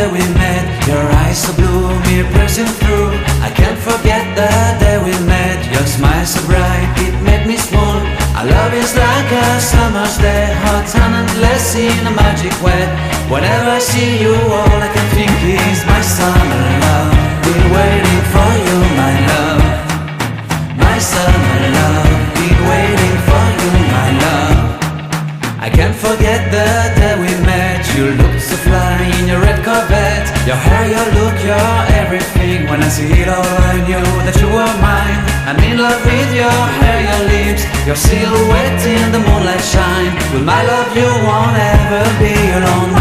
day we met. Your eyes so blue, me piercing through. I can't forget the day we met. Your smile so bright, it made me swoon. Our love is like a summer's day, hot and endless in a magic way. Whenever I see you, all I can think is my summer love. Been waiting for you, my love. My summer love. Been waiting for you, my love. I can't forget the day we met. You looked so fly in your red Corvette. Your hair, your look, your everything. When I see it all, I knew that you were mine. I'm in love with your hair, your lips, your silhouette in the moonlight shine. With my love you won't ever be alone.